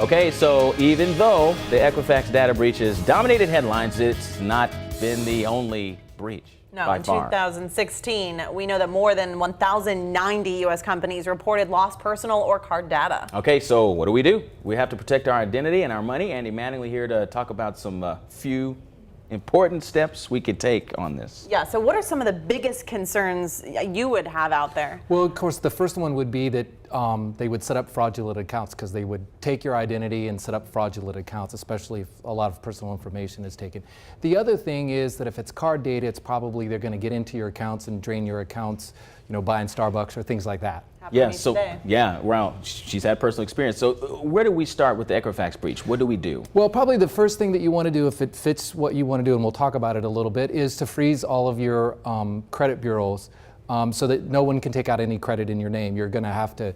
Okay, so even though the Equifax data breach has dominated headlines, it's not been the only breach. No, by in far. 2016, we know that more than 1,090 U.S. companies reported lost personal or card data. Okay, so what do? We have to protect our identity and our money. Andy Manningly here to talk about some few important steps we could take on this. Yeah, so what are some of the biggest concerns you would have out there? Well, of course, the first one would be that they would set up fraudulent accounts, because they would take your identity and set up fraudulent accounts, especially if a lot of personal information is taken. The other thing is that if it's card data, it's probably they're going to get into your accounts and drain your accounts, you know, buying Starbucks or things like that. Well, she's had personal experience. So where do we start with the Equifax breach? What do we do? Well, probably the first thing that you want to do, if it fits what you want to do, and we'll talk about it a little bit, is to freeze all of your credit bureaus so that no one can take out any credit in your name. You're going to have to,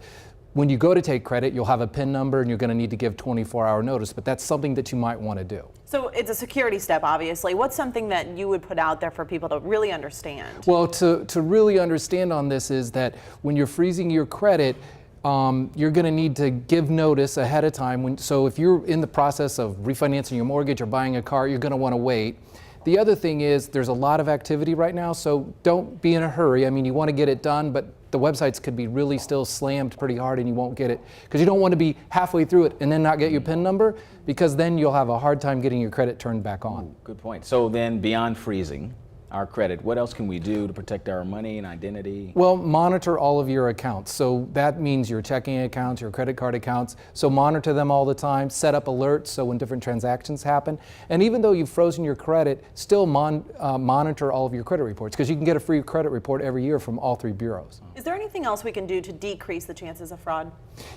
when you go to take credit, you'll have a PIN number and you're going to need to give 24-hour notice, but that's something that you might want to do. So it's a security step, obviously. What's something that you would put out there for people to really understand? Well, to really understand on this is that when you're freezing your credit, you're going to need to give notice ahead of time. So if you're in the process of refinancing your mortgage or buying a car, you're going to want to wait. The other thing is there's a lot of activity right now, so don't be in a hurry. I mean, you want to get it done, but the websites could be really still slammed pretty hard and you won't get it, because you don't want to be halfway through it and then not get your PIN number, because then you'll have a hard time getting your credit turned back on. Ooh, good point. So then beyond freezing our credit, what else can we do to protect our money and identity? Well, monitor all of your accounts. So that means your checking accounts, your credit card accounts. So monitor them all the time, set up alerts so when different transactions happen. And even though you've frozen your credit, still monitor all of your credit reports, because you can get a free credit report every year from all three bureaus. Is there anything else we can do to decrease the chances of fraud?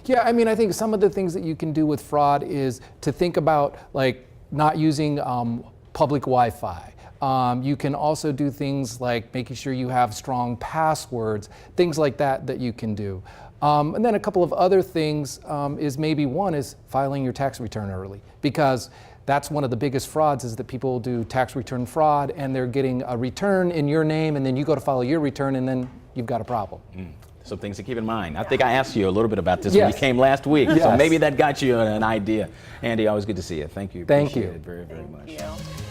Yeah, I mean, I think some of the things that you can do with fraud is to think about, like, not using public Wi-Fi. You can also do things like making sure you have strong passwords, things like that that you can do. And then a couple of other things is maybe one is filing your tax return early, because that's one of the biggest frauds, is that people do tax return fraud and they're getting a return in your name, and then you go to file your return and then you've got a problem. Some things to keep in mind. I think I asked you a little bit about this Yes. when you came last week, Yes. so maybe that got you an idea. Andy, always good to see you. Thank you. Thank you. Appreciate it very, very much. Thank you.